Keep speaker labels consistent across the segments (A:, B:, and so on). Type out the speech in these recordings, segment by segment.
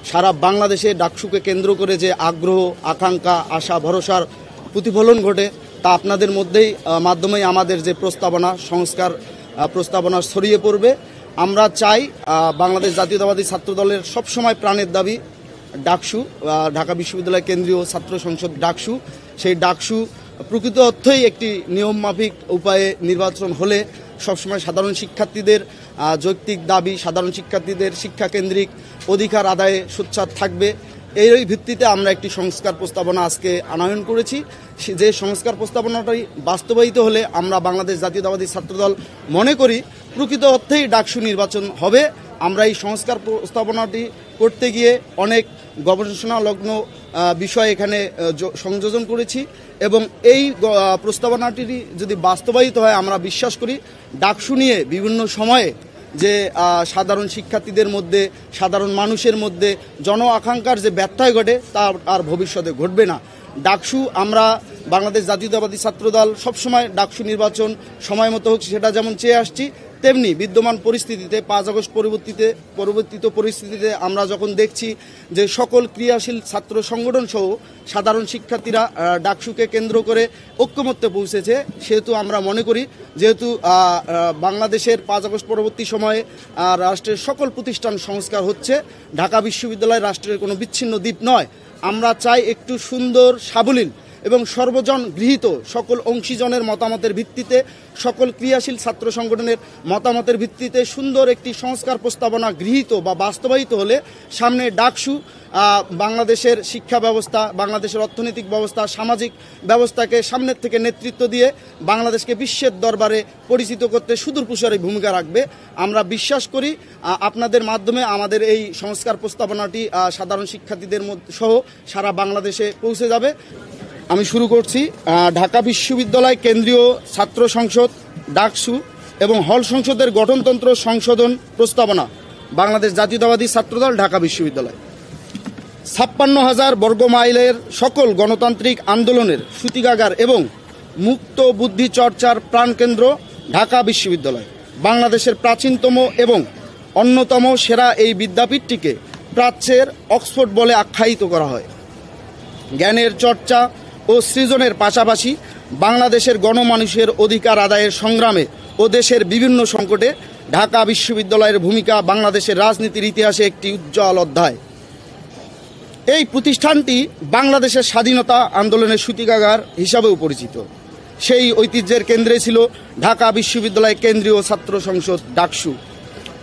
A: সারা বাংলাদেশে ডাকসুকে কেন্দ্র করে যে আগ্রহ, আকাঙ্ক্ষা, আশা, ভরসার প্রতিফলন ঘটে তা আপনাদের মাধ্যমেই আমাদের যে প্রস্তাবনা, সংস্কার প্রস্তাবনা ছড়িয়ে পড়বে। আমরা চাই বাংলাদেশ জাতীয়তাবাদী ছাত্রদলের সবসময় প্রাণের দাবি ডাকসু, ঢাকা বিশ্ববিদ্যালয় কেন্দ্রীয় ছাত্র সংসদ ডাকসু। সেই ডাকসু প্রকৃত অর্থেই একটি নিয়মমাফিক উপায়ে নির্বাচন হলে সবসময় সাধারণ শিক্ষার্থীদের যৌক্তিক দাবি, সাধারণ শিক্ষার্থীদের শিক্ষাকেন্দ্রিক অধিকার আদায়ে সোচ্চার থাকবে। এই ভিত্তিতে আমরা একটি সংস্কার প্রস্তাবনা আজকে আনয়ন করেছি। যে সংস্কার প্রস্তাবনাটি বাস্তবায়িত হলে আমরা বাংলাদেশ জাতীয়তাবাদী ছাত্রদল মনে করি প্রকৃত অর্থেই ডাকসু নির্বাচন হবে। আমরা এই সংস্কার প্রস্তাবনাটি করতে গিয়ে অনেক গবেষণালগ্ন বিষয় এখানে সংযোজন করেছি এবং এই প্রস্তাবনাটি যদি বাস্তবায়িত হয় আমরা বিশ্বাস করি ডাকসু নিয়ে বিভিন্ন সময়ে যে সাধারণ শিক্ষার্থীদের মধ্যে, সাধারণ মানুষের মধ্যে জন আকাঙ্ক্ষার যে ব্যত্যয় ঘটে তা আর ভবিষ্যতে ঘটবে না। ডাকসু আমরা বাংলাদেশ জাতীয়তাবাদী ছাত্রদল সবসময় ডাকসু নির্বাচন সময় মতো হোক সেটা যেমন চেয়ে আসছি, তেমনি বিদ্যমান পরিস্থিতিতে 5 আগস্ট পরবর্তীত পরিস্থিতিতে আমরা যখন দেখছি যে সকল ক্রিয়াশীল ছাত্র সংগঠন সহ সাধারণ শিক্ষার্থীরা ডাকসুকে কেন্দ্র করে ঐক্যমত্যে পৌঁছেছে, সেহেতু আমরা মনে করি যেহেতু বাংলাদেশের 5 আগস্ট পরবর্তী সময়ে রাষ্ট্রের সকল প্রতিষ্ঠান সংস্কার হচ্ছে, ঢাকা বিশ্ববিদ্যালয় রাষ্ট্রের কোনো বিচ্ছিন্ন দ্বীপ নয়। আমরা চাই একটু সুন্দর, সাবলীল এবং সর্বজন গৃহীত সকল অংশীজনের মতামতের ভিত্তিতে, সকল ক্রিয়াশীল ছাত্র সংগঠনের মতামতের ভিত্তিতে সুন্দর একটি সংস্কার প্রস্তাবনা গৃহীত বা বাস্তবায়িত হলে সামনে ডাকসু বাংলাদেশের শিক্ষা ব্যবস্থা, বাংলাদেশের অর্থনৈতিক ব্যবস্থা, সামাজিক ব্যবস্থাকে সামনের থেকে নেতৃত্ব দিয়ে বাংলাদেশকে বিশ্বের দরবারে পরিচিত করতে সুদূর প্রসারী ভূমিকা রাখবে। আমরা বিশ্বাস করি আপনাদের মাধ্যমে আমাদের এই সংস্কার প্রস্তাবনাটি সাধারণ শিক্ষার্থীদের সহ সারা বাংলাদেশে পৌঁছে যাবে। আমি শুরু করছি ঢাকা বিশ্ববিদ্যালয় কেন্দ্রীয় ছাত্র সংসদ ডাকসু এবং হল সংসদের গঠনতন্ত্র সংশোধন প্রস্তাবনা বাংলাদেশ জাতীয়তাবাদী ছাত্রদল ঢাকা বিশ্ববিদ্যালয়। 56,000 বর্গমাইলের সকল গণতান্ত্রিক আন্দোলনের সূতিকাগার এবং মুক্ত বুদ্ধি চর্চার প্রাণকেন্দ্র ঢাকা বিশ্ববিদ্যালয়। বাংলাদেশের প্রাচীনতম এবং অন্যতম সেরা এই বিদ্যাপীঠটিকে প্রাচ্যের অক্সফোর্ড বলে আখ্যায়িত করা হয়। জ্ঞানের চর্চা ও সৃজনের পাশাপাশি বাংলাদেশের গণমানুষের অধিকার আদায়ের সংগ্রামে ও দেশের বিভিন্ন সংকটে ঢাকা বিশ্ববিদ্যালয়ের ভূমিকা বাংলাদেশের রাজনীতির ইতিহাসে একটি উজ্জ্বল অধ্যায়। এই প্রতিষ্ঠানটি বাংলাদেশের স্বাধীনতা আন্দোলনের সূতিকাগার হিসাবেও পরিচিত। সেই ঐতিহ্যের কেন্দ্রে ছিল ঢাকা বিশ্ববিদ্যালয় কেন্দ্রীয় ছাত্র সংসদ ডাকসু,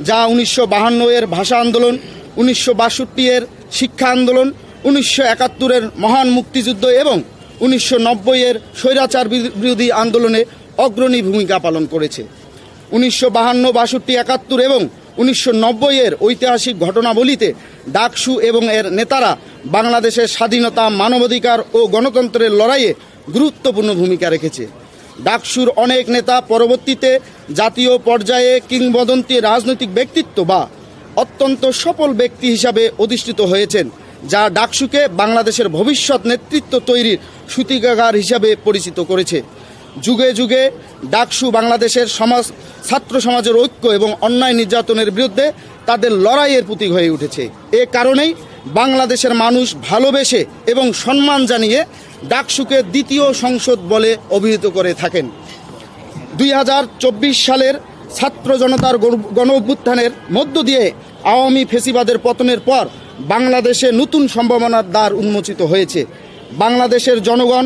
A: যা 1952 এর ভাষা আন্দোলন, 1962 এর শিক্ষা আন্দোলন, 1971 মহান মুক্তিযুদ্ধ এবং 1990 এর স্বৈরাচার বিরোধী আন্দোলনে অগ্রণী ভূমিকা পালন করেছে। 1952, 62, 71 এবং 1990 এর ঐতিহাসিক ঘটনাবলিতে ডাকসু এবং এর নেতারা বাংলাদেশের স্বাধীনতা, মানবাধিকার ও গণতন্ত্রের লড়াইয়ে গুরুত্বপূর্ণ ভূমিকা রেখেছে। ডাকসুর অনেক নেতা পরবর্তীতে জাতীয় পর্যায়ে কিংবদন্তি রাজনৈতিক ব্যক্তিত্ব বা অত্যন্ত সফল ব্যক্তি হিসাবে অধিষ্ঠিত হয়েছেন, যা ডাকসুকে বাংলাদেশের ভবিষ্যৎ নেতৃত্ব তৈরির সূতিকাগার হিসাবে পরিচিত করেছে। যুগে যুগে ডাকসু বাংলাদেশের ছাত্র সমাজের ঐক্য এবং অন্যায় নির্যাতনের বিরুদ্ধে তাদের লড়াইয়ের প্রতীক হয়ে উঠেছে। এ কারণেই বাংলাদেশের মানুষ ভালোবেসে এবং সম্মান জানিয়ে ডাকসুকে দ্বিতীয় সংসদ বলে অভিহিত করে থাকেন। 2024 সালের ছাত্র জনতার গণ অভ্যুত্থানের মধ্য দিয়ে আওয়ামী ফ্যাসিবাদের পতনের পর বাংলাদেশে নতুন সম্ভাবনার দ্বার উন্মোচিত হয়েছে। বাংলাদেশের জনগণ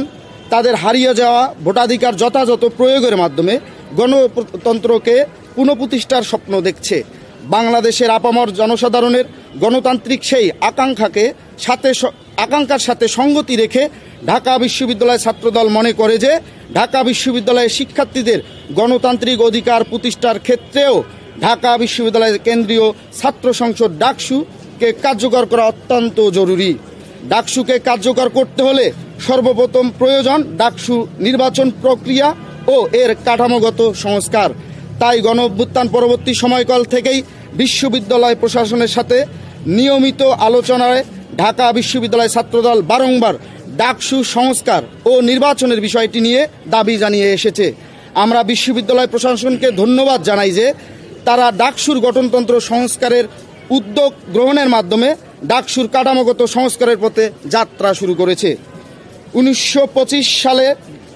A: তাদের হারিয়ে যাওয়া ভোটাধিকার যথাযথ প্রয়োগের মাধ্যমে গণতন্ত্রকে পুনঃপ্রতিষ্ঠার স্বপ্ন দেখছে। বাংলাদেশের আপামর জনসাধারণের গণতান্ত্রিক সেই আকাঙ্ক্ষার সাথে সঙ্গতি রেখে ঢাকা বিশ্ববিদ্যালয় ছাত্রদল মনে করে যে ঢাকা বিশ্ববিদ্যালয়ের শিক্ষার্থীদের গণতান্ত্রিক অধিকার প্রতিষ্ঠার ক্ষেত্রেও ঢাকা বিশ্ববিদ্যালয়ের কেন্দ্রীয় ছাত্র সংসদ ডাকসুকে কার্যকর করা অত্যন্ত জরুরি। ডাকসুকে কার্যকর করতে হলে সর্বপ্রথম প্রয়োজন ডাকসু নির্বাচন প্রক্রিয়া ও এর কাঠামোগত সংস্কার। তাই গণঅভ্যুত্থান পরবর্তী সময়কাল থেকেই বিশ্ববিদ্যালয় প্রশাসনের সাথে নিয়মিত আলোচনায় ঢাকা বিশ্ববিদ্যালয় ছাত্রদল বারংবার ডাকসু সংস্কার ও নির্বাচনের বিষয়টি নিয়ে দাবি জানিয়ে এসেছে। আমরা বিশ্ববিদ্যালয় প্রশাসনকে ধন্যবাদ জানাই যে তারা ডাকসুর গঠনতন্ত্র সংস্কারের উদ্যোগ গ্রহণের মাধ্যমে ডাকসুর কাঠামোগত সংস্কারের পথে যাত্রা শুরু করেছে। 1925 সালে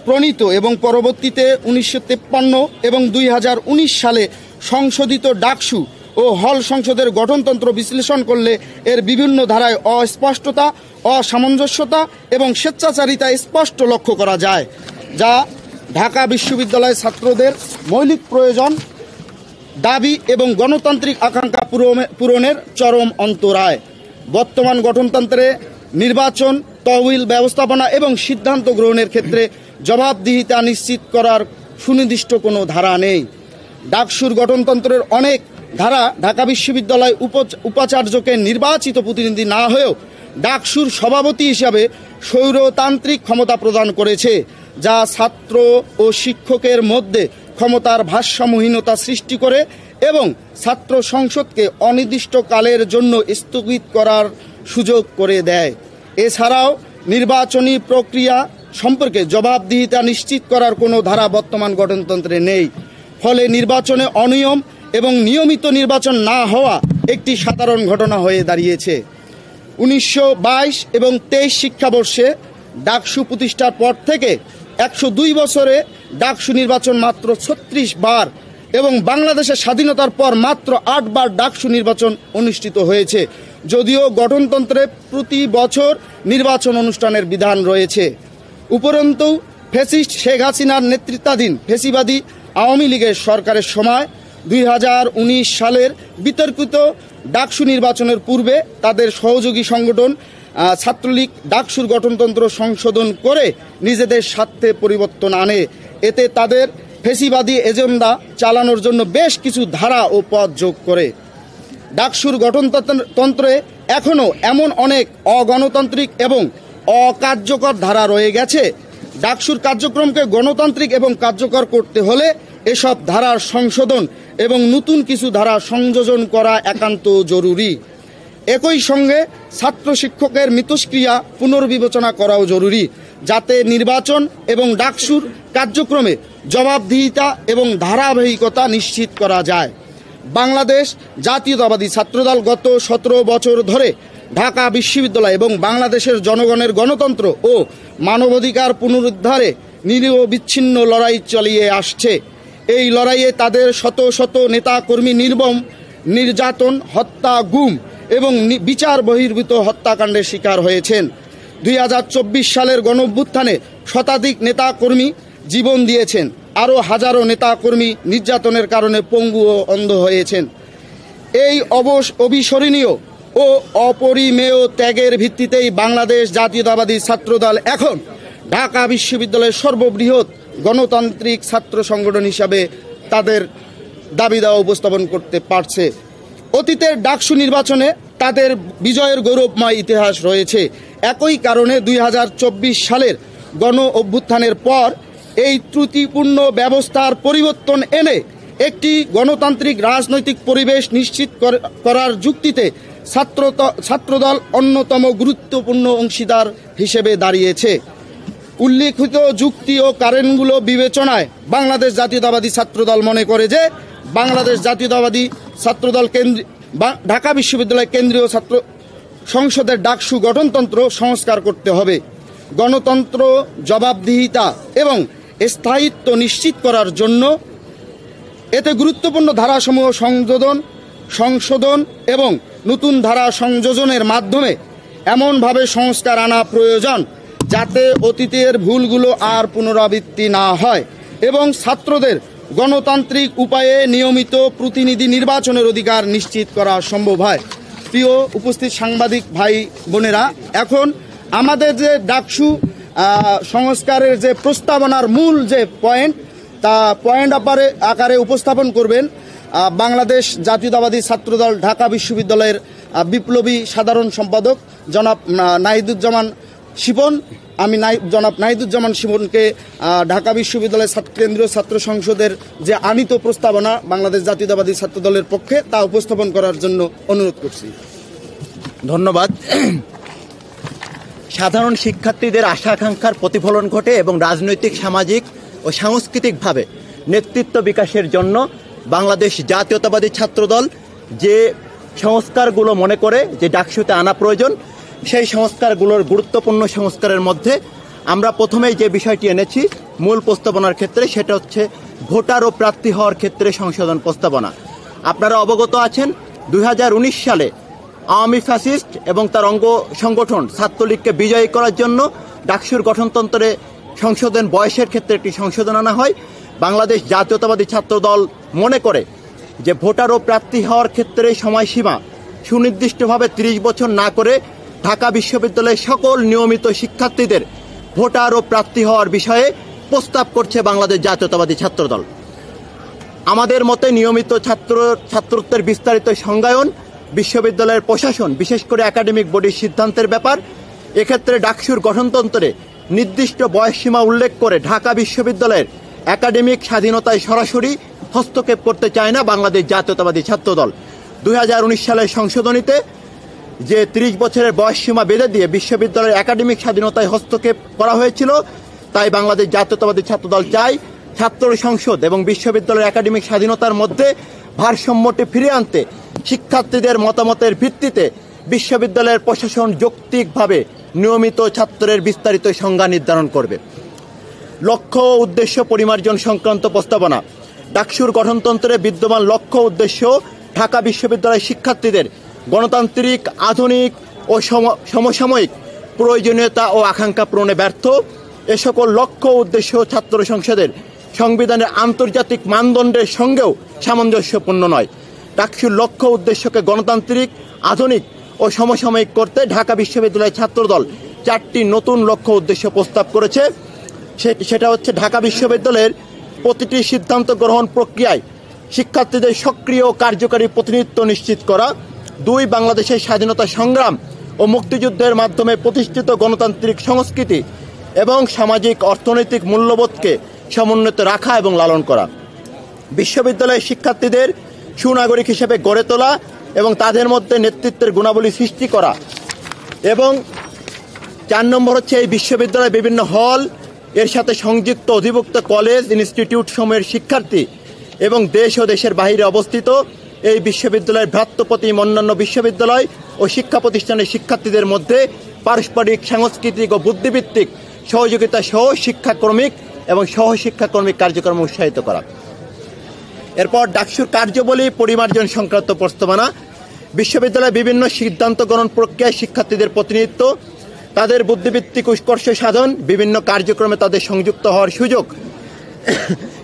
A: প্রণীত এবং পরবর্তীতে 1953 এবং 2019 সালে সংশোধিত ডাকসু ও হল সংসদের গঠনতন্ত্র বিশ্লেষণ করলে এর বিভিন্ন ধারায় অস্পষ্টতা, অসামঞ্জস্যতা এবং স্বেচ্ছাচারিতা স্পষ্ট লক্ষ্য করা যায়, যা ঢাকা বিশ্ববিদ্যালয়ের ছাত্রদের মৌলিক প্রয়োজন, দাবি এবং গণতান্ত্রিক আকাঙ্ক্ষা পূরণের চরম অন্তরায়। বর্তমান গঠনতন্ত্রে নির্বাচন, তহবিল ব্যবস্থাপনা এবং সিদ্ধান্ত গ্রহণের ক্ষেত্রে জবাবদিহিতা নিশ্চিত করার সুনির্দিষ্ট কোনো ধারা নেই। ডাকসুর গঠনতন্ত্রের অনেক ধারা ঢাকা বিশ্ববিদ্যালয় উপাচার্যকে নির্বাচিত প্রতিনিধি না হয়েও ডাকসুর সভাপতি হিসাবে স্বৈরতান্ত্রিক ক্ষমতা প্রদান করেছে, যা ছাত্র ও শিক্ষকের মধ্যে ক্ষমতার ভারসাম্যহীনতা সৃষ্টি করে এবং ছাত্র সংসদকে অনির্দিষ্টকালের জন্য স্থগিত করার সুযোগ করে দেয়। এছাড়াও নির্বাচনী প্রক্রিয়া সম্পর্কে জবাবদিহিতা নিশ্চিত করার কোনো ধারা বর্তমান গঠনতন্ত্রে নেই। ফলে নির্বাচনে অনিয়ম এবং নিয়মিত নির্বাচন না হওয়া একটি সাধারণ ঘটনা হয়ে দাঁড়িয়েছে। 1922 এবং 23 শিক্ষাবর্ষে ডাকসু প্রতিষ্ঠার পর থেকে 102 বছরে ডাকসু নির্বাচন মাত্র 36 বার এবং বাংলাদেশের স্বাধীনতার পর মাত্র 8 বার ডাকসু নির্বাচন অনুষ্ঠিত হয়েছে, যদিও গঠনতন্ত্রে প্রতি বছর নির্বাচন অনুষ্ঠানের বিধান রয়েছে। উপরন্তু ফ্যাসিস্ট শেখ হাসিনার নেতৃত্বাধীন ফ্যাসিবাদী আওয়ামী লীগের সরকারের সময় 2019 সালের বিতর্কিত ডাকসু নির্বাচনের পূর্বে তাদের সহযোগী সংগঠন ছাত্রলীগ ডাকসুর গঠনতন্ত্র সংশোধন করে নিজেদের স্বার্থে পরিবর্তন আনে। এতে তাদের ফ্যাসিবাদী এজেন্ডা চালানোর জন্য বেশ কিছু ধারা ও পদ যোগ করে। ডাকসুর গঠনতন্ত্রে এখনও এমন অনেক অগণতান্ত্রিক এবং অকার্যকর ধারা রয়ে গেছে। ডাকসুর কার্যক্রমকে গণতান্ত্রিক এবং কার্যকর করতে হলে এসব ধারার সংশোধন এবং নতুন কিছু ধারা সংযোজন করা একান্ত জরুরি। একই সঙ্গে ছাত্র শিক্ষকের মিথস্ক্রিয়া পুনর্বিবেচনা করাও জরুরি, যাতে নির্বাচন এবং ডাকসুর কার্যক্রমে জবাবদিহিতা এবং ধারাবাহিকতা নিশ্চিত করা যায়। বাংলাদেশ জাতীয়তাবাদী ছাত্রদল গত 17 বছর ধরে ঢাকা বিশ্ববিদ্যালয় এবং বাংলাদেশের জনগণের গণতন্ত্র ও মানবাধিকার পুনরুদ্ধারে নিরবিচ্ছিন্ন লড়াই চালিয়ে আসছে। এই লড়াইয়ে তাদের শত শত নেতাকর্মী নির্মম নির্যাতন, হত্যা, গুম এবং বিচার বহির্ভূত হত্যাকাণ্ডের শিকার হয়েছেন। 2024 সালের গণঅভ্যুত্থানে শতাধিক নেতাকর্মী জীবন দিয়েছেন, আরও হাজারো নেতাকর্মী নির্যাতনের কারণে পঙ্গু ও অন্ধ হয়েছেন। এই অবিস্মরণীয় ও অপরিমেয় ত্যাগের ভিত্তিতেই বাংলাদেশ জাতীয়তাবাদী ছাত্রদল এখন ঢাকা বিশ্ববিদ্যালয়ের সর্ববৃহৎ গণতান্ত্রিক ছাত্র সংগঠন হিসাবে তাদের দাবি দাওয়া উপস্থাপন করতে পারছে। অতীতের ডাকসু নির্বাচনে তাদের বিজয়ের গৌরবময় ইতিহাস রয়েছে। একই কারণে 2024 সালের গণ অভ্যুত্থানের পর এই ত্রুটিপূর্ণ ব্যবস্থার পরিবর্তন এনে একটি গণতান্ত্রিক রাজনৈতিক পরিবেশ নিশ্চিত করার যুক্তিতে ছাত্রদল অন্যতম গুরুত্বপূর্ণ অংশীদার হিসেবে দাঁড়িয়েছে। উল্লেখিত যুক্তি ও কারণগুলো বিবেচনায় বাংলাদেশ জাতীয়তাবাদী ছাত্রদল মনে করে যে বাংলাদেশ জাতীয়তাবাদী ছাত্রদল ঢাকা বিশ্ববিদ্যালয় কেন্দ্রীয় ছাত্র সংসদের ডাকসু গঠনতন্ত্র সংস্কার করতে হবে। গণতন্ত্র, জবাবদিহিতা এবং স্থায়িত্ব নিশ্চিত করার জন্য এতে গুরুত্বপূর্ণ ধারাসমূহ সংশোধন এবং নতুন ধারা সংযোজনের মাধ্যমে এমনভাবে সংস্কার আনা প্রয়োজন যাতে অতীতের ভুলগুলো আর পুনরাবৃত্তি না হয় এবং ছাত্রদের গণতান্ত্রিক উপায়ে নিয়মিত প্রতিনিধি নির্বাচনের অধিকার নিশ্চিত করা সম্ভব হয়। প্রিয় উপস্থিত সাংবাদিক ভাই বোনেরা, এখন আমাদের যে ডাকসু সংস্কারের যে প্রস্তাবনার মূল যে পয়েন্ট আকারে উপস্থাপন করবেন বাংলাদেশ জাতীয়তাবাদী ছাত্রদল ঢাকা বিশ্ববিদ্যালয়ের বিপ্লবী সাধারণ সম্পাদক জনাব নাহিদুজ্জামান শিপন। আমি জনাব নাহিদুজ্জামান শিপনকে ঢাকা বিশ্ববিদ্যালয় কেন্দ্রীয় ছাত্র সংসদের যে আনিত প্রস্তাবনা বাংলাদেশ জাতীয়তাবাদী ছাত্রদলের পক্ষে তা উপস্থাপন করার জন্য অনুরোধ করছি।
B: ধন্যবাদ। সাধারণ শিক্ষার্থীদের আশা আকাঙ্ক্ষার প্রতিফলন ঘটে এবং রাজনৈতিক, সামাজিক ও সাংস্কৃতিকভাবে নেতৃত্ব বিকাশের জন্য বাংলাদেশ জাতীয়তাবাদী ছাত্রদল যে সংস্কারগুলো মনে করে যে ডাকসুতে আনা প্রয়োজন। সেই সংস্কারগুলোর গুরুত্বপূর্ণ সংস্কারের মধ্যে আমরা প্রথমেই যে বিষয়টি এনেছি মূল প্রস্তাবনার ক্ষেত্রে, সেটা হচ্ছে ভোটার ও প্রার্থী হওয়ার ক্ষেত্রে সংশোধন প্রস্তাবনা। আপনারা অবগত আছেন 2019 সালে আওয়ামী ফ্যাসিস্ট এবং তার অঙ্গ সংগঠন ছাত্রলীগকে বিজয়ী করার জন্য ডাকসুর গঠনতন্ত্রে সংশোধন বয়সের ক্ষেত্রে একটি সংশোধন আনা হয়। বাংলাদেশ জাতীয়তাবাদী ছাত্রদল মনে করে যে ভোটার ও প্রার্থী হওয়ার ক্ষেত্রে সময়সীমা সুনির্দিষ্টভাবে 30 বছর না করে ঢাকা বিশ্ববিদ্যালয়ের সকল নিয়মিত শিক্ষার্থীদের ভোটার ও প্রার্থী হওয়ার বিষয়ে প্রস্তাব করছে বাংলাদেশ জাতীয়তাবাদী ছাত্রদল। আমাদের মতে নিয়মিত ছাত্রত্বের বিস্তারিত সংজ্ঞায়ন বিশ্ববিদ্যালয়ের প্রশাসন, বিশেষ করে একাডেমিক বডির সিদ্ধান্তের ব্যাপার। এক্ষেত্রে ডাকসুর গঠনতন্ত্রে নির্দিষ্ট বয়সসীমা উল্লেখ করে ঢাকা বিশ্ববিদ্যালয়ের একাডেমিক স্বাধীনতায় সরাসরি হস্তক্ষেপ করতে চায় না বাংলাদেশ জাতীয়তাবাদী ছাত্রদল। 2019 সালের সংশোধনীতে যে 30 বছরের বয়সসীমা বেঁধে দিয়ে বিশ্ববিদ্যালয়ের একাডেমিক স্বাধীনতায় হস্তক্ষেপ করা হয়েছিল, তাই বাংলাদেশ জাতীয়তাবাদী ছাত্রদল চায় ছাত্র সংসদ এবং বিশ্ববিদ্যালয়ের একাডেমিক স্বাধীনতার মধ্যে ভারসাম্যটি ফিরিয়ে আনতে শিক্ষার্থীদের মতামতের ভিত্তিতে বিশ্ববিদ্যালয়ের প্রশাসন যৌক্তিকভাবে নিয়মিত ছাত্রের বিস্তারিত সংজ্ঞা নির্ধারণ করবে। লক্ষ্য ও উদ্দেশ্য পরিমার্জন সংক্রান্ত প্রস্তাবনা। ডাকসুর গঠনতন্ত্রে বিদ্যমান লক্ষ্য উদ্দেশ্য ঢাকা বিশ্ববিদ্যালয়ের শিক্ষার্থীদের গণতান্ত্রিক, আধুনিক ও সমসাময়িক প্রয়োজনীয়তা ও আকাঙ্ক্ষা পূরণে ব্যর্থ। এ সকল লক্ষ্য উদ্দেশ্য ছাত্র সংসদের সংবিধানের আন্তর্জাতিক মানদণ্ডের সঙ্গেও সামঞ্জস্যপূর্ণ নয়। ডাকসুর লক্ষ্য উদ্দেশ্যকে গণতান্ত্রিক, আধুনিক ও সমসাময়িক করতে ঢাকা বিশ্ববিদ্যালয়ের ছাত্রদল 4টি নতুন লক্ষ্য উদ্দেশ্য প্রস্তাব করেছে। সেটা হচ্ছে ঢাকা বিশ্ববিদ্যালয়ের প্রতিটি সিদ্ধান্ত গ্রহণ প্রক্রিয়ায় শিক্ষার্থীদের সক্রিয় ও কার্যকারী প্রতিনিধিত্ব নিশ্চিত করা। 2, বাংলাদেশের স্বাধীনতা সংগ্রাম ও মুক্তিযুদ্ধের মাধ্যমে প্রতিষ্ঠিত গণতান্ত্রিক সংস্কৃতি এবং সামাজিক অর্থনৈতিক মূল্যবোধকে সমুন্নত রাখা এবং লালন করা। বিশ্ববিদ্যালয়ের শিক্ষার্থীদের সুনাগরিক হিসেবে গড়ে তোলা এবং তাদের মধ্যে নেতৃত্বের গুণাবলী সৃষ্টি করা। এবং 4 নম্বর হচ্ছে এই বিশ্ববিদ্যালয়ের বিভিন্ন হল, এর সাথে সংযুক্ত অধিভুক্ত কলেজ, ইনস্টিটিউট সমূহের শিক্ষার্থী এবং দেশ ও দেশের বাইরে অবস্থিত এই বিশ্ববিদ্যালয়ের ভ্রাতৃপ্রতিম অন্যান্য বিশ্ববিদ্যালয় ও শিক্ষা প্রতিষ্ঠানের শিক্ষার্থীদের মধ্যে পারস্পরিক, সাংস্কৃতিক ও বুদ্ধিভিত্তিক সহযোগিতা সহ শিক্ষাক্রমিক এবং সহশিক্ষাক্রমিক কার্যক্রম উৎসাহিত করা। এরপর ডাকসুর কার্যাবলী পরিমার্জন সংক্রান্ত প্রস্তাবনা। বিশ্ববিদ্যালয়ের বিভিন্ন সিদ্ধান্ত গ্রহণ প্রক্রিয়ায় শিক্ষার্থীদের প্রতিনিধিত্ব, তাদের বুদ্ধিভিত্তিক উৎকর্ষ সাধন, বিভিন্ন কার্যক্রমে তাদের সংযুক্ত হওয়ার সুযোগ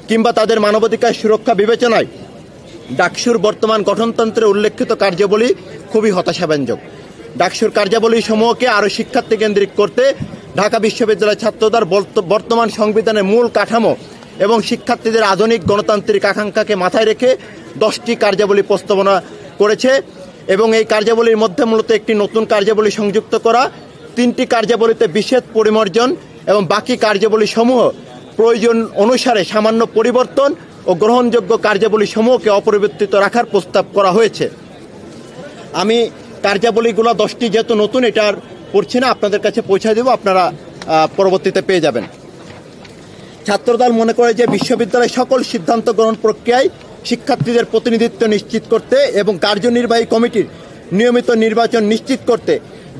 B: কিংবা তাদের মানবাধিকার সুরক্ষা বিবেচনায় ডাকসুর বর্তমান গঠনতন্ত্রে উল্লেখিত কার্যাবলী খুবই হতাশাব্যঞ্জক। ডাকসুর কার্যাবলী সমূহকে আরও শিক্ষার্থী কেন্দ্রিক করতে ঢাকা বিশ্ববিদ্যালয় ছাত্রদল বর্তমান সংবিধানের মূল কাঠামো এবং শিক্ষার্থীদের আধুনিক গণতান্ত্রিক আকাঙ্ক্ষাকে মাথায় রেখে 10টি কার্যাবলী প্রস্তাবনা করেছে এবং এই কার্যাবলীর মধ্যে মূলত একটি নতুন কার্যাবলী সংযুক্ত করা, 3টি কার্যাবলীতে বিশেষ পরিমার্জন এবং বাকি কার্যাবলী সমূহ প্রয়োজন অনুসারে সামান্য পরিবর্তন ও গ্রহণযোগ্য কার্যাবলী সমূহকে অপরিবর্তিত রাখার প্রস্তাব করা হয়েছে। আমি কার্যাবলীগুলো 10টি যেহেতু নতুন, এটার পড়ছি না, আপনাদের কাছে পৌঁছে দেব, আপনারা পরবর্তীতে পেয়ে যাবেন। ছাত্রদল মনে করে যে বিশ্ববিদ্যালয়ের সকল সিদ্ধান্ত গ্রহণ প্রক্রিয়ায় শিক্ষার্থীদের প্রতিনিধিত্ব নিশ্চিত করতে এবং কার্যনির্বাহী কমিটির নিয়মিত নির্বাচন নিশ্চিত করতে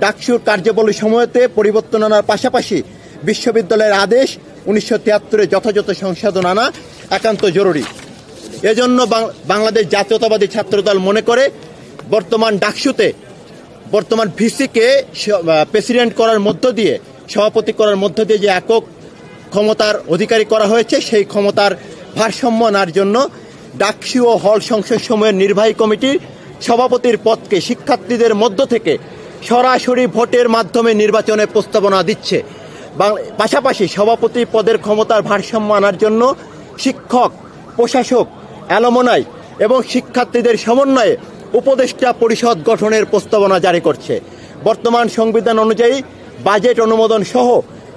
B: ডাকসুর কার্যাবলী সমূহতে পরিবর্তন আনার পাশাপাশি বিশ্ববিদ্যালয়ের আদেশ 1973-এ যথাযথ সংশোধন আনা একান্ত জরুরি। এজন্য বাংলাদেশ জাতীয়তাবাদী ছাত্রদল মনে করে বর্তমান ডাকসুতে বর্তমান ভিসিকে প্রেসিডেন্ট করার মধ্য দিয়ে, সভাপতি করার মধ্য দিয়ে যে একক ক্ষমতার অধিকারী করা হয়েছে, সেই ক্ষমতার ভারসাম্য আনার জন্য ডাকসু ও হল সংসদ সমূহের নির্বাহী কমিটির সভাপতির পদকে শিক্ষার্থীদের মধ্য থেকে সরাসরি ভোটের মাধ্যমে নির্বাচনের প্রস্তাবনা দিচ্ছে। পাশাপাশি সভাপতি পদের ক্ষমতার ভারসাম্য আনার জন্য শিক্ষক, প্রশাসক, অ্যালুমনাই এবং শিক্ষার্থীদের সমন্বয়ে উপদেষ্টা পরিষদ গঠনের প্রস্তাবনা জারি করছে। বর্তমান সংবিধান অনুযায়ী বাজেট অনুমোদন সহ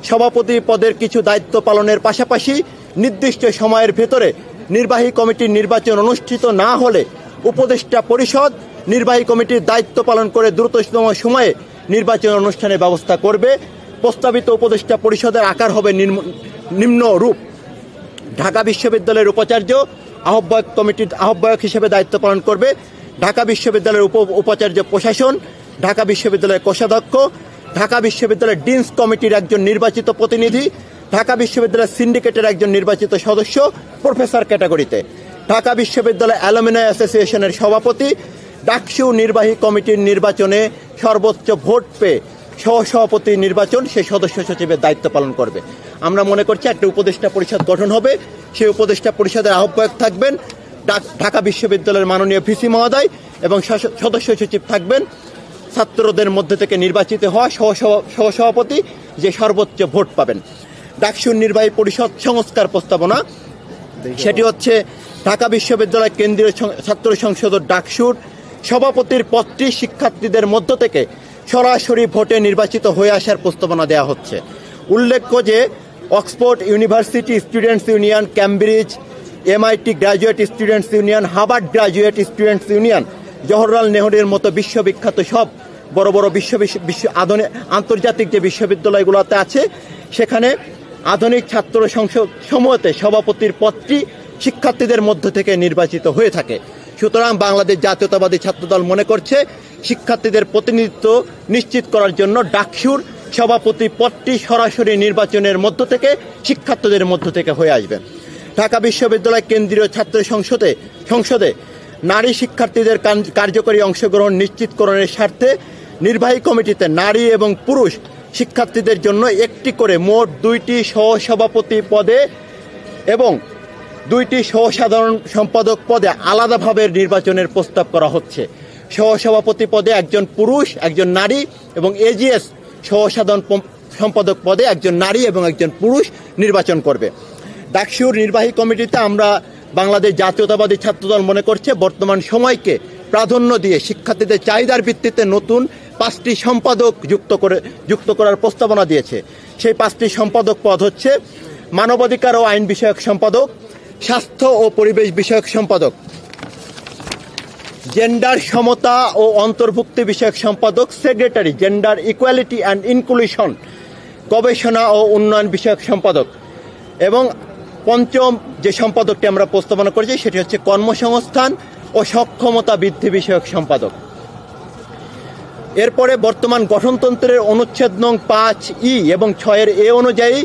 B: সভাপতি পদের কিছু দায়িত্ব পালনের পাশাপাশি নির্দিষ্ট সময়ের ভেতরে নির্বাহী কমিটির নির্বাচন অনুষ্ঠিত না হলে উপদেষ্টা পরিষদ নির্বাহী কমিটির দায়িত্ব পালন করে দ্রুততম সময়ে নির্বাচন অনুষ্ঠানের ব্যবস্থা করবে। প্রস্তাবিত উপদেষ্টা পরিষদের আকার হবে নিম্নরূপ: ঢাকা বিশ্ববিদ্যালয়ের উপাচার্য আহ্বায়ক কমিটির আহ্বায়ক হিসেবে দায়িত্ব পালন করবে ঢাকা বিশ্ববিদ্যালয়ের উপাচার্য প্রশাসন, ঢাকা বিশ্ববিদ্যালয়ের কোষাধ্যক্ষ, ঢাকা বিশ্ববিদ্যালয়ের ডিনস কমিটির একজন নির্বাচিত প্রতিনিধি, ঢাকা বিশ্ববিদ্যালয়ের সিন্ডিকেটের একজন নির্বাচিত সদস্য প্রফেসর ক্যাটাগরিতে, ঢাকা বিশ্ববিদ্যালয় অ্যালুমিনাই অ্যাসোসিয়েশনের সভাপতি, ডাকসু নির্বাহী কমিটির নির্বাচনে সর্বোচ্চ ভোট পেয়ে সহসভাপতি নির্বাচন সেই সদস্য সচিবের দায়িত্ব পালন করবে। আমরা মনে করছি একটা উপদেষ্টা পরিষদ গঠন হবে, সেই উপদেষ্টা পরিষদের আহ্বায়ক থাকবেন ঢাকা বিশ্ববিদ্যালয়ের মাননীয় ভিসি মহোদয় এবং সদস্য সচিব থাকবেন ছাত্রদের মধ্যে থেকে নির্বাচিত হওয়া সহসভাপতি যে সর্বোচ্চ ভোট পাবেন। ডাকসুর নির্বাহী পরিষদ সংস্কার প্রস্তাবনা, সেটি হচ্ছে ঢাকা বিশ্ববিদ্যালয় কেন্দ্রীয় ছাত্র সংসদ ডাকসুর সভাপতির পদটি শিক্ষার্থীদের মধ্য থেকে সরাসরি ভোটে নির্বাচিত হয়ে আসার প্রস্তাবনা দেওয়া হচ্ছে। উল্লেখ্য যে Oxford University students union, Cambridge, MIT graduate students union, Harvard graduate students union, Jawaharlal নেহরুর মতো বিশ্ববিখ্যাত সব বড় বড় আধুনিক আন্তর্জাতিক যে বিশ্ববিদ্যালয়গুলোতে আছে, সেখানে আধুনিক ছাত্র সংসদ সমূহতে সভাপতির পদটি শিক্ষার্থীদের মধ্য থেকে নির্বাচিত হয়ে থাকে। সুতরাং বাংলাদেশ জাতীয়তাবাদী ছাত্রদল মনে করছে শিক্ষার্থীদের প্রতিনিধিত্ব নিশ্চিত করার জন্য ডাকসুর সভাপতি পদটি সরাসরি নির্বাচনের মধ্য থেকে শিক্ষার্থীদের মধ্য থেকে হয়ে আসবে। ঢাকা বিশ্ববিদ্যালয় কেন্দ্রীয় ছাত্র সংসদে নারী শিক্ষার্থীদের কার্যকরী অংশগ্রহণ নিশ্চিতকরণের স্বার্থে নির্বাহী কমিটিতে নারী এবং পুরুষ শিক্ষার্থীদের জন্য একটি করে মোট 2টি সহসভাপতি পদে এবং 2টি সহসাধারণ সম্পাদক পদে আলাদাভাবে নির্বাচনের প্রস্তাব করা হচ্ছে। সহসভাপতি পদে একজন পুরুষ, একজন নারী এবং AGS সহসাধারণ সম্পাদক পদে একজন নারী এবং একজন পুরুষ নির্বাচন করবে। ডাকসুর নির্বাহী কমিটিতে আমরা বাংলাদেশ জাতীয়তাবাদী ছাত্রদল মনে করছে বর্তমান সময়কে প্রাধান্য দিয়ে শিক্ষার্থীদের চাহিদার ভিত্তিতে নতুন 5টি সম্পাদক যুক্ত করার প্রস্তাবনা দিয়েছে। সেই 5টি সম্পাদক পদ হচ্ছে মানবাধিকার ও আইন বিষয়ক সম্পাদক, স্বাস্থ্য ও পরিবেশ বিষয়ক সম্পাদক, জেন্ডার সমতা ও অন্তর্ভুক্তি বিষয়ক সম্পাদক, secretary, gender equality and inclusion, গবেষণা ও উন্নয়ন বিষয়ক সম্পাদক এবং পঞ্চম যে সম্পাদকটি আমরা প্রস্তাবনা করেছি সেটি হচ্ছে কর্মসংস্থান ও সক্ষমতা বৃদ্ধি বিষয়ক সম্পাদক। এরপরে বর্তমান গঠনতন্ত্রের অনুচ্ছেদ নং 5E এবং 6A অনুযায়ী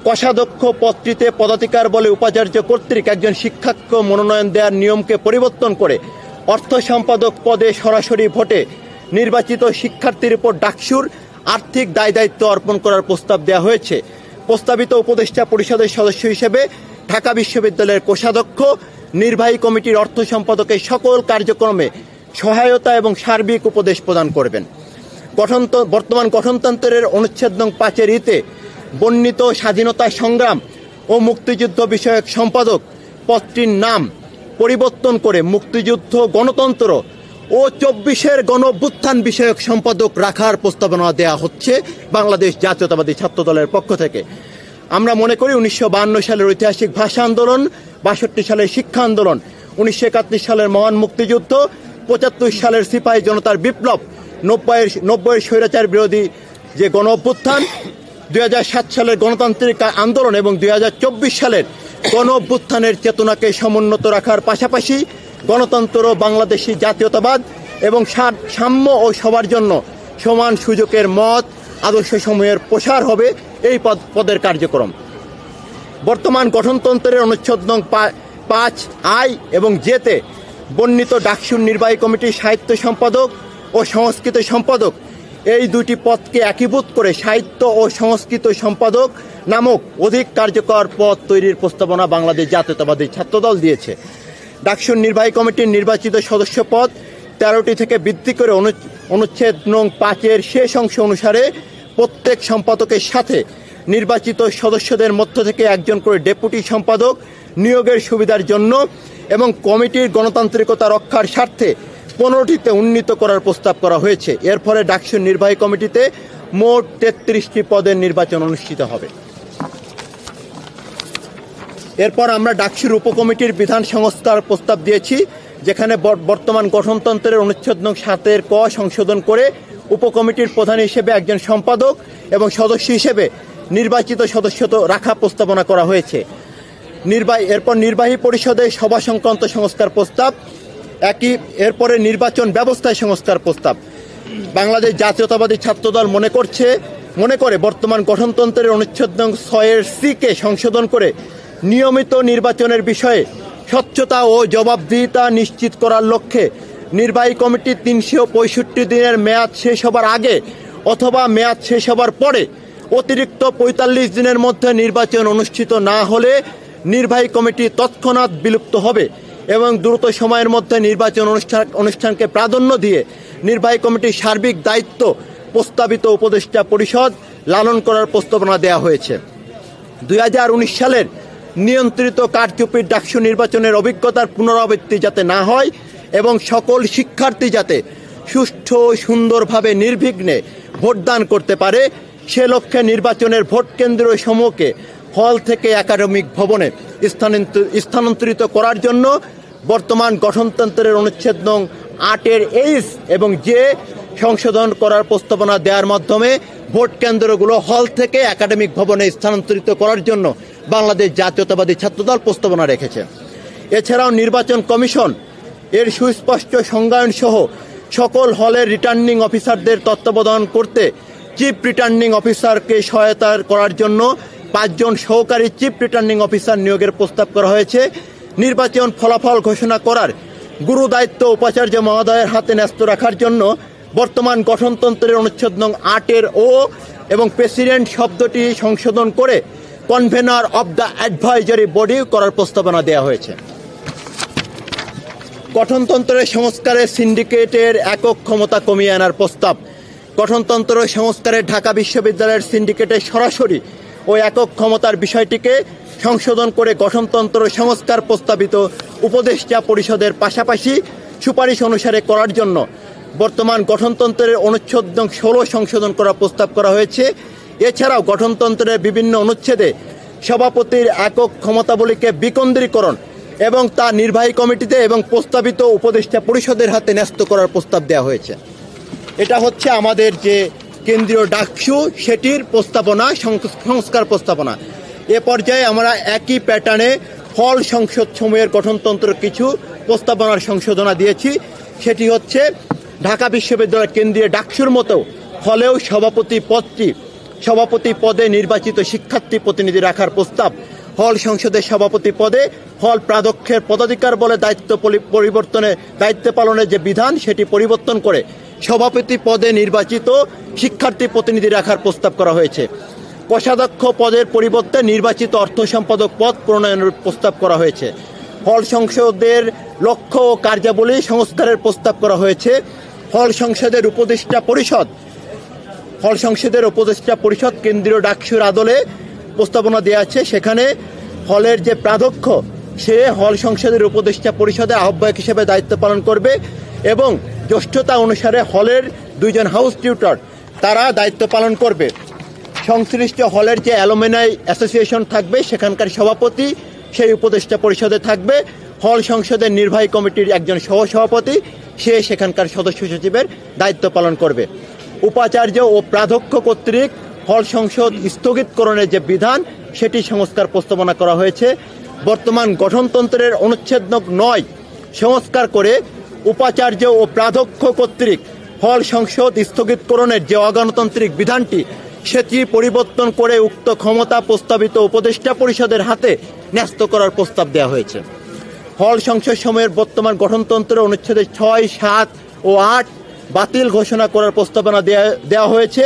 B: কোষাধ্যক্ষ পদটিতে পদাধিকার বলে উপাচার্য কর্তৃক একজন শিক্ষার্থী মনোনয়ন দেওয়ার নিয়মকে পরিবর্তন করে অর্থ সম্পাদক পদে সরাসরি ভোটে নির্বাচিত শিক্ষার্থীর উপর ডাকসুর আর্থিক দায়-দায়িত্ব অর্পণ করার প্রস্তাব দেওয়া হয়েছে। প্রস্তাবিত উপদেষ্টা পরিষদের সদস্য হিসেবে ঢাকা বিশ্ববিদ্যালয়ের কোষাধ্যক্ষ নির্বাহী কমিটির অর্থ সম্পাদকের সকল কার্যক্রমে সহায়তা এবং সার্বিক উপদেশ প্রদান করবেন। বর্তমান গঠনতন্ত্রের অনুচ্ছেদ নং 5-তে বর্ণিত স্বাধীনতা সংগ্রাম ও মুক্তিযুদ্ধ বিষয়ক সম্পাদক পদটির নাম পরিবর্তন করে মুক্তিযুদ্ধ, গণতন্ত্র ও 24-এর গণঅভ্যুত্থান বিষয়ক সম্পাদক রাখার প্রস্তাবনা দেওয়া হচ্ছে বাংলাদেশ জাতীয়তাবাদী ছাত্রদলের পক্ষ থেকে। আমরা মনে করি 1952 সালের ঐতিহাসিক ভাষা আন্দোলন, 62 সালের শিক্ষা আন্দোলন, 1971 সালের মহান মুক্তিযুদ্ধ, 75 সালের সিপাহী জনতার বিপ্লব, 90-এর স্বৈরাচার বিরোধী যে গণঅভ্যুত্থান, 2007 সালের গণতান্ত্রিক আন্দোলন এবং 2024 সালের গণঅভ্যুত্থানের চেতনাকে সমুন্নত রাখার পাশাপাশি গণতন্ত্র, বাংলাদেশি জাতীয়তাবাদ এবং সাম্য ও সবার জন্য সমান সুযোগের মত আদর্শসমূহের প্রসার হবে এই পদের কার্যক্রম। বর্তমান গঠনতন্ত্রের অনুচ্ছেদ নং 5I এবং Jতে বর্ণিত ডাকসুর নির্বাহী কমিটির সাহিত্য সম্পাদক ও সংস্কৃত সম্পাদক এই 2টি পদকে একীভূত করে সাহিত্য ও সংস্কৃত সম্পাদক নামক অধিক কার্যকর পদ তৈরির প্রস্তাবনা বাংলাদেশ জাতীয়তাবাদী ছাত্রদল দিয়েছে। ডাকসুর নির্বাহী কমিটির নির্বাচিত সদস্য পদ 13টি থেকে বৃদ্ধি করে অনুচ্ছেদ নং 5-এর শেষ অংশ অনুসারে প্রত্যেক সম্পাদকের সাথে নির্বাচিত সদস্যদের মধ্য থেকে একজন করে ডেপুটি সম্পাদক নিয়োগের সুবিধার জন্য এবং কমিটির গণতান্ত্রিকতা রক্ষার স্বার্থে 15টিতে উন্নীত করার প্রস্তাব করা হয়েছে। এর ফলে ডাকসুর নির্বাহী কমিটিতে মোট 33টি পদের নির্বাচন অনুষ্ঠিত হবে। এরপর আমরা ডাকসুর উপকমিটির বিধান সংস্কার প্রস্তাব দিয়েছি, যেখানে বর্তমান গঠনতন্ত্রের অনুচ্ছেদ নং 7-এর ক সংশোধন করে উপকমিটির প্রধান হিসেবে একজন সম্পাদক এবং সদস্য হিসেবে নির্বাচিত সদস্য রাখা প্রস্তাবনা করা হয়েছে। এরপর নির্বাহী পরিষদে সভা সংক্রান্ত সংস্কার প্রস্তাব, এরপরে নির্বাচন ব্যবস্থায় সংস্কার প্রস্তাব। বাংলাদেশ জাতীয়তাবাদী ছাত্রদল মনে করে বর্তমান গঠনতন্ত্রের অনুচ্ছেদ নং 6(c)কে সংশোধন করে নিয়মিত নির্বাচনের বিষয়ে স্বচ্ছতা ও জবাবদিহিতা নিশ্চিত করার লক্ষ্যে নির্বাহী কমিটি 365 দিনের মেয়াদ শেষ হবার আগে অথবা মেয়াদ শেষ হবার পরে অতিরিক্ত 45 দিনের মধ্যে নির্বাচন অনুষ্ঠিত না হলে নির্বাহী কমিটি তৎক্ষণাৎ বিলুপ্ত হবে এবং দ্রুত সময়ের মধ্যে নির্বাচন অনুষ্ঠানকে প্রাধান্য দিয়ে নির্বাহী কমিটির সার্বিক দায়িত্ব প্রস্তাবিত উপদেষ্টা পরিষদ লালন করার প্রস্তাবনা দেওয়া হয়েছে। 2019 সালের নিয়ন্ত্রিত কারচুপির ডাকসু নির্বাচনের অভিজ্ঞতার পুনরাবৃত্তি যাতে না হয় এবং সকল শিক্ষার্থী যাতে সুষ্ঠু সুন্দরভাবে নির্বিঘ্নে ভোটদান করতে পারে সে লক্ষ্যে নির্বাচনের ভোট কেন্দ্র সমূহকে হল থেকে একাডেমিক ভবনে স্থানান্তরিত করার জন্য বর্তমান গঠনতন্ত্রের অনুচ্ছেদ নং 8(h) এবং জে সংশোধন করার প্রস্তাবনা দেওয়ার মাধ্যমে ভোট কেন্দ্রগুলো হল থেকে একাডেমিক ভবনে স্থানান্তরিত করার জন্য বাংলাদেশ জাতীয়তাবাদী ছাত্রদল প্রস্তাবনা রেখেছে। এছাড়াও নির্বাচন কমিশন এর সুস্পষ্ট সংজ্ঞায়ন সহ সকল হলের রিটার্নিং অফিসারদের তত্ত্বাবধান করতে চিফ রিটার্নিং অফিসারকে সহায়তা করার জন্য 5 জন সহকারী চিফ রিটার্নিং অফিসার নিয়োগের প্রস্তাব করা হয়েছে। নির্বাচন ফলাফল ঘোষণা করার গুরু দায়িত্ব উপাচার্য মহোদয়ের হাতে ন্যস্ত রাখার জন্য বর্তমান গঠনতন্ত্রের অনুচ্ছেদ নং 8(o) এবং প্রেসিডেন্ট শব্দটি সংশোধন করে convenor of the advisory body করার প্রস্তাবনা দেওয়া হয়েছে। গঠনতন্ত্রের সংস্কারে সিন্ডিকেটের একক ক্ষমতা কমিয়ে আনার প্রস্তাব। গঠনতন্ত্র সংস্কারে ঢাকা বিশ্ববিদ্যালয়ের সিন্ডিকেটের সরাসরি ও একক ক্ষমতার বিষয়টিকে সংশোধন করে গঠনতন্ত্র সংস্কার প্রস্তাবিত উপদেষ্টা পরিষদের পাশাপাশি সুপারিশ অনুসারে করার জন্য বর্তমান গঠনতন্ত্রের অনুচ্ছেদ নং 16 সংশোধন করার প্রস্তাব করা হয়েছে। এছাড়াও গঠনতন্ত্রের বিভিন্ন অনুচ্ছেদে সভাপতির একক ক্ষমতাবলীকে বিকেন্দ্রীকরণ এবং তা নির্বাহী কমিটিতে এবং প্রস্তাবিত উপদেষ্টা পরিষদের হাতে ন্যস্ত করার প্রস্তাব দেওয়া হয়েছে। এটা হচ্ছে আমাদের যে কেন্দ্রীয় ডাকসু সেটির প্রস্তাবনা, সংস্কার প্রস্তাবনা। এ পর্যায়ে আমরা একই প্যাটার্নে হল সংসদ সমূহের গঠনতন্ত্র কিছু প্রস্তাবনার সংশোধনা দিয়েছি। সেটি হচ্ছে ঢাকা বিশ্ববিদ্যালয়ের কেন্দ্রীয় ডাকসুর মতো হলেও সভাপতি পদে নির্বাচিত শিক্ষার্থী প্রতিনিধি রাখার প্রস্তাব। হল সংসদের সভাপতি পদে হল প্রাধ্যক্ষের পদাধিকার বলে দায়িত্ব পালনের যে বিধান সেটি পরিবর্তন করে সভাপতি পদে নির্বাচিত শিক্ষার্থী প্রতিনিধি রাখার প্রস্তাব করা হয়েছে। কোষাধ্যক্ষ পদের পরিবর্তে নির্বাচিত অর্থ সম্পাদক পদ প্রণয়নের প্রস্তাব করা হয়েছে। হল সংসদের লক্ষ্য ও কার্যাবলী সংস্কারের প্রস্তাব করা হয়েছে। হল সংসদের উপদেষ্টা পরিষদ কেন্দ্রীয় ডাকসুর আদলে প্রস্তাবনা দেওয়া আছে। সেখানে হলের যে প্রাধ্যক্ষ সে হল সংসদের উপদেষ্টা পরিষদের আহ্বায়ক হিসেবে দায়িত্ব পালন করবে এবং জ্যেষ্ঠতা অনুসারে হলের 2 জন হাউস টিউটর তারা দায়িত্ব পালন করবে। সংশ্লিষ্ট হলের যে অ্যালুমিনাই অ্যাসোসিয়েশন থাকবে সেখানকার সভাপতি সেই উপদেষ্টা পরিষদে থাকবে। হল সংসদের নির্বাহী কমিটির একজন সহসভাপতি সে সেখানকার সদস্য সচিবের দায়িত্ব পালন করবে। উপাচার্য ও প্রাধ্যক্ষ কর্তৃক হল সংসদ স্থগিতকরণের যে বিধান সেটি সংস্কার প্রস্তাবনা করা হয়েছে। বর্তমান গঠনতন্ত্রের অনুচ্ছেদ নং 9 সংস্কার করে উপাচার্য ও প্রাধ্যক্ষ কর্তৃক হল সংসদ স্থগিতকরণের যে অগণতান্ত্রিক বিধানটি সেটি পরিবর্তন করে উক্ত ক্ষমতা প্রস্তাবিত উপদেষ্টা পরিষদের হাতে ন্যস্ত করার প্রস্তাব দেওয়া হয়েছে। হল সংসদ সময়ের বর্তমান গঠনতন্ত্রের অনুচ্ছেদে 6, 7 ও 8 বাতিল ঘোষণা করার প্রস্তাবনা দেওয়া হয়েছে।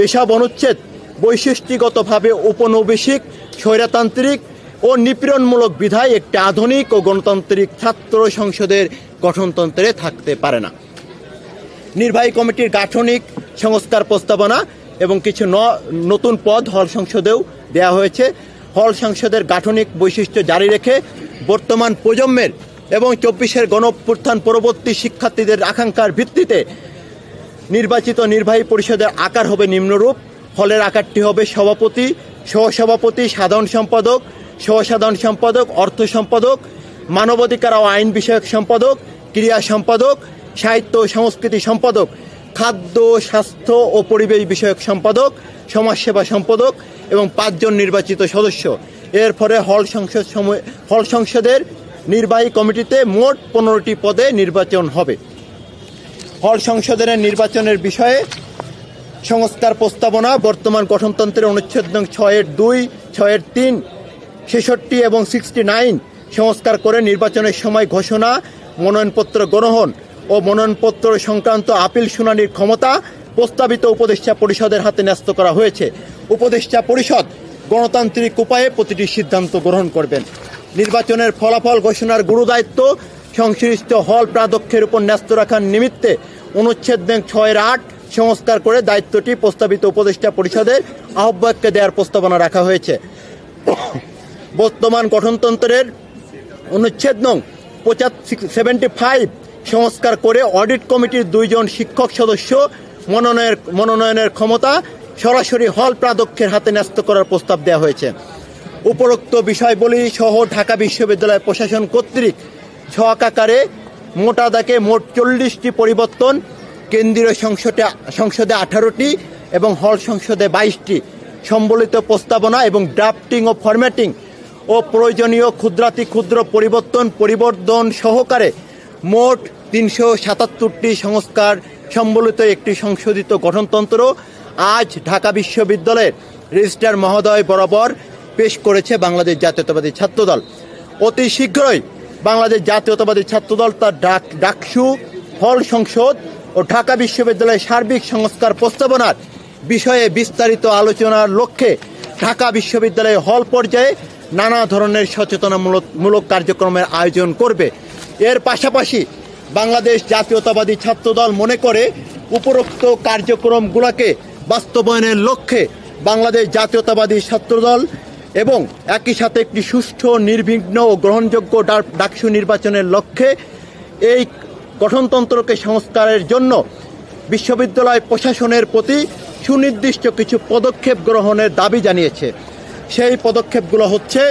B: এসব অনুচ্ছেদ বৈশিষ্ট্যগতভাবে উপনিবেশিক, স্বৈরতান্ত্রিক ও নিপীড়নমূলক বিধায় একটি আধুনিক ও গণতান্ত্রিক ছাত্র সংসদের গঠনতন্ত্রে থাকতে পারে না। নির্বাহী কমিটির গাঠনিক সংস্কার প্রস্তাবনা এবং কিছু নতুন পদ হল সংসদেও দেওয়া হয়েছে। হল সংসদের গাঠনিক বৈশিষ্ট্য জারি রেখে বর্তমান প্রজন্মের এবং 24-এর গণঅভ্যুত্থান পরবর্তী শিক্ষার্থীদের আকাঙ্ক্ষার ভিত্তিতে নির্বাচিত নির্বাহী পরিষদের আকার হবে নিম্নরূপ। হলের আকারটি হবে সভাপতি, সহসভাপতি, সাধারণ সম্পাদক, সহসাধারণ সম্পাদক, অর্থ সম্পাদক, মানবাধিকার ও আইন বিষয়ক সম্পাদক, ক্রীড়া সম্পাদক, সাহিত্য ও সংস্কৃতি সম্পাদক, খাদ্য, স্বাস্থ্য ও পরিবেশ বিষয়ক সম্পাদক, সমাজসেবা সম্পাদক এবং 5 জন নির্বাচিত সদস্য। এর ফলে হল সংসদের নির্বাহী কমিটিতে মোট 15টি পদে নির্বাচন হবে। হল সংশোধনের নির্বাচনের বিষয়ে সংস্কার প্রস্তাবনা বর্তমান গঠনতন্ত্রের অনুচ্ছেদ নং 6-2, 6-3, 66 এবং 69 সংস্কার করে নির্বাচনের সময় ঘোষণা, মনোনয়নপত্র গ্রহণ ও মনোনয়নপত্র সংক্রান্ত আপিল শুনানির ক্ষমতা প্রস্তাবিত উপদেষ্টা পরিষদের হাতে ন্যস্ত করা হয়েছে। উপদেষ্টা পরিষদ গণতান্ত্রিক উপায়ে প্রতিটি সিদ্ধান্ত গ্রহণ করবেন। নির্বাচনের ফলাফল ঘোষণার গুরুদায়িত্ব সংশ্লিষ্ট হল প্রাধ্যক্ষের উপর ন্যস্ত রাখার নিমিত্তে অনুচ্ছেদ 6-8 সংস্কার করে দায়িত্বটি প্রস্তাবিত উপদেষ্টা পরিষদের আহ্বায়ককে দেওয়ার প্রস্তাবনা রাখা হয়েছে। বর্তমান গঠনতন্ত্রের অনুচ্ছেদ নং 75 সংস্কার করে অডিট কমিটির 2 জন শিক্ষক সদস্য মনোনয়নের ক্ষমতা সরাসরি হল প্রাধ্যক্ষের হাতে ন্যস্ত করার প্রস্তাব দেওয়া হয়েছে। উপরোক্ত বিষয়বলী সহ ঢাকা বিশ্ববিদ্যালয় প্রশাসন কর্তৃক ছকাকারে মোটা দাগে মোট 40টি পরিবর্তন, কেন্দ্রীয় সংসদে 18টি এবং হল সংসদে 22টি সম্বলিত প্রস্তাবনা এবং ড্রাফটিং ও ফরম্যাটিং ও প্রয়োজনীয় ক্ষুদ্র পরিবর্তন সহকারে মোট 377টি সংস্কার সম্বলিত একটি সংশোধিত গঠনতন্ত্র আজ ঢাকা বিশ্ববিদ্যালয়ের রেজিস্ট্রার মহোদয় বরাবর পেশ করেছে বাংলাদেশ জাতীয়তাবাদী ছাত্রদল। অতি শীঘ্রই বাংলাদেশ জাতীয়তাবাদী ছাত্রদল তার ডাকসু, হল সংসদ ও ঢাকা বিশ্ববিদ্যালয়ের সার্বিক সংস্কার প্রস্তাবনার বিষয়ে বিস্তারিত আলোচনার লক্ষ্যে ঢাকা বিশ্ববিদ্যালয়ে হল পর্যায়ে নানা ধরনের সচেতনামূলক কার্যক্রমের আয়োজন করবে। এর পাশাপাশি বাংলাদেশ জাতীয়তাবাদী ছাত্রদল মনে করে উপরোক্ত কার্যক্রমগুলোকে বাস্তবায়নের লক্ষ্যে বাংলাদেশ জাতীয়তাবাদী ছাত্রদল এবং একই সাথে একটি সুষ্ঠু, নির্বিঘ্ন ও গ্রহণযোগ্য ডাকসু নির্বাচনের লক্ষ্যে এই গঠনতন্ত্রকে সংস্কারের জন্য বিশ্ববিদ্যালয় প্রশাসনের প্রতি সুনির্দিষ্ট কিছু পদক্ষেপ গ্রহণের দাবি জানিয়েছে। সেই পদক্ষেপগুলো হচ্ছে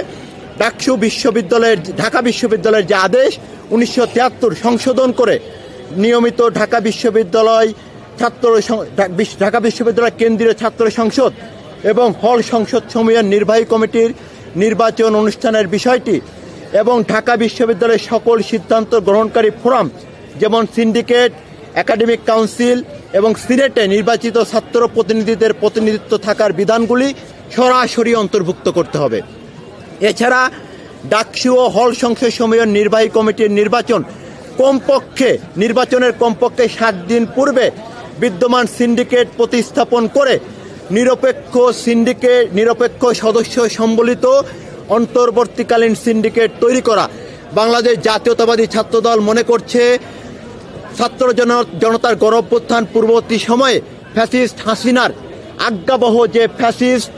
B: ঢাকা বিশ্ববিদ্যালয়ের যে আদেশ 1973 সংশোধন করে নিয়মিত ঢাকা বিশ্ববিদ্যালয় কেন্দ্রীয় ছাত্র সংসদ এবং হল সংসদ সমূহের নির্বাহী কমিটির নির্বাচন অনুষ্ঠানের বিষয়টি এবং ঢাকা বিশ্ববিদ্যালয়ের সকল সিদ্ধান্ত গ্রহণকারী ফোরাম যেমন সিন্ডিকেট, একাডেমিক কাউন্সিল এবং সিনেটে নির্বাচিত ছাত্র প্রতিনিধিদের প্রতিনিধিত্ব থাকার বিধানগুলি সরাসরি অন্তর্ভুক্ত করতে হবে। এছাড়া ডাকসু ও হল সংসদ সমূহের নির্বাহী কমিটির নির্বাচনের কমপক্ষে 7 দিন পূর্বে বিদ্যমান সিন্ডিকেট প্রতিস্থাপন করে নিরপেক্ষ সদস্য সম্বলিত অন্তর্বর্তীকালীন সিন্ডিকেট তৈরি করা। বাংলাদেশ জাতীয়তাবাদী ছাত্রদল মনে করছে ছাত্র জনতার গণঅভ্যুত্থান পূর্ববর্তী সময়ে ফ্যাসিস্ট হাসিনার আজ্ঞাবহ যে ফ্যাসিস্ট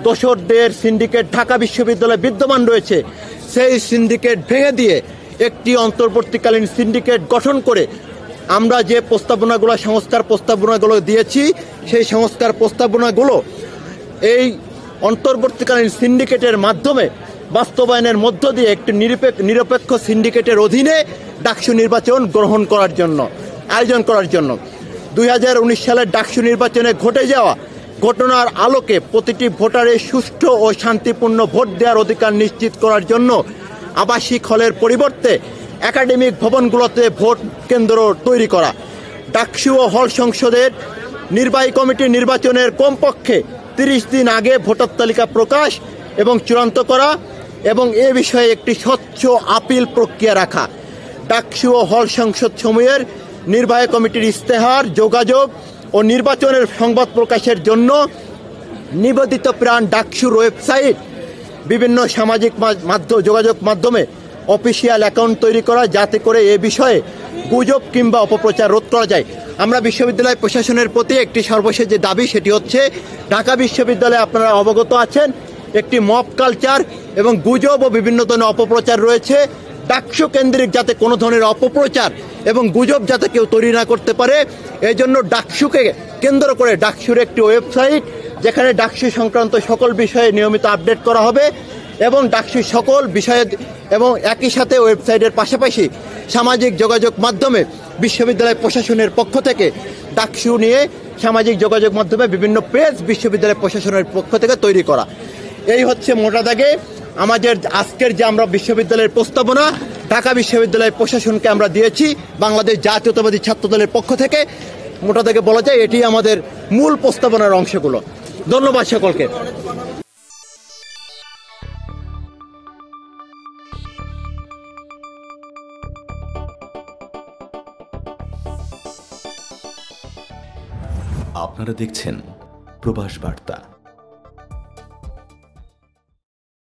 B: দোসরদের সিন্ডিকেট ঢাকা বিশ্ববিদ্যালয়ে বিদ্যমান রয়েছে, সেই সিন্ডিকেট ভেঙে দিয়ে একটি অন্তর্বর্তীকালীন সিন্ডিকেট গঠন করে আমরা যে সংস্কার প্রস্তাবনাগুলো দিয়েছি, সেই সংস্কার প্রস্তাবনাগুলো এই অন্তর্বর্তীকালীন সিন্ডিকেটের মাধ্যমে বাস্তবায়নের মধ্য দিয়ে একটি নিরপেক্ষ সিন্ডিকেটের অধীনে ডাকসু নির্বাচন আয়োজন করার জন্য 2019 সালের ডাকসু নির্বাচনে ঘটে যাওয়া ঘটনার আলোকে প্রতিটি ভোটারের সুষ্ঠু ও শান্তিপূর্ণ ভোট দেওয়ার অধিকার নিশ্চিত করার জন্য আবাসিক হলের পরিবর্তে একাডেমিক ভবনগুলোতে ভোট কেন্দ্র তৈরি করা, ডাকসু ও হল সংসদের নির্বাহী কমিটি নির্বাচনের কমপক্ষে 30 দিন আগে ভোটার তালিকা প্রকাশ এবং চূড়ান্ত করা এবং এ বিষয়ে একটি স্বচ্ছ আপিল প্রক্রিয়া রাখা, ডাকসু ও হল সংসদ সমূহের নির্বাহী কমিটির ইস্তেহার, যোগাযোগ ও নির্বাচনের সংবাদ প্রকাশের জন্য নিবেদিত প্রাণ ডাকসুর ওয়েবসাইট, বিভিন্ন সামাজিক যোগাযোগ মাধ্যমে অফিসিয়াল অ্যাকাউন্ট তৈরি করা, যাতে করে এ বিষয়ে গুজব কিংবা অপপ্রচার রোধ করা যায়। আমরা বিশ্ববিদ্যালয় প্রশাসনের প্রতি একটি সর্বশেষ যে দাবি, সেটি হচ্ছে ঢাকা বিশ্ববিদ্যালয়ে আপনারা অবগত আছেন একটি মব কালচার এবং গুজব ও বিভিন্ন ধরনের অপপ্রচার রয়েছে। ডাকসু কেন্দ্রিক যাতে কোনো ধরনের অপপ্রচার এবং গুজব যাতে কেউ তৈরি না করতে পারে, এই জন্য ডাকসুকে কেন্দ্র করে ডাকসুর একটি ওয়েবসাইট, যেখানে ডাকসু সংক্রান্ত সকল বিষয়ে নিয়মিত আপডেট করা হবে এবং ডাকসুর সকল বিষয়ে এবং একই সাথে ওয়েবসাইটের পাশাপাশি সামাজিক যোগাযোগ মাধ্যমে বিশ্ববিদ্যালয় প্রশাসনের পক্ষ থেকে ডাকসু নিয়ে সামাজিক যোগাযোগ মাধ্যমে বিভিন্ন পেজ বিশ্ববিদ্যালয় প্রশাসনের পক্ষ থেকে তৈরি করা। এই হচ্ছে মোটা দাগে আমাদের আজকের যে আমরা বিশ্ববিদ্যালয়ের প্রস্তাবনা ঢাকা বিশ্ববিদ্যালয়ের প্রশাসনকে আমরা দিয়েছি বাংলাদেশ জাতীয়তাবাদী ছাত্র দলের পক্ষ থেকে। মোটা থেকে বলা যায় এটি আমাদের মূল প্রস্তাবনার অংশগুলো। ধন্যবাদ সকলকে।
C: আপনারা দেখছেন প্রবাস বার্তা।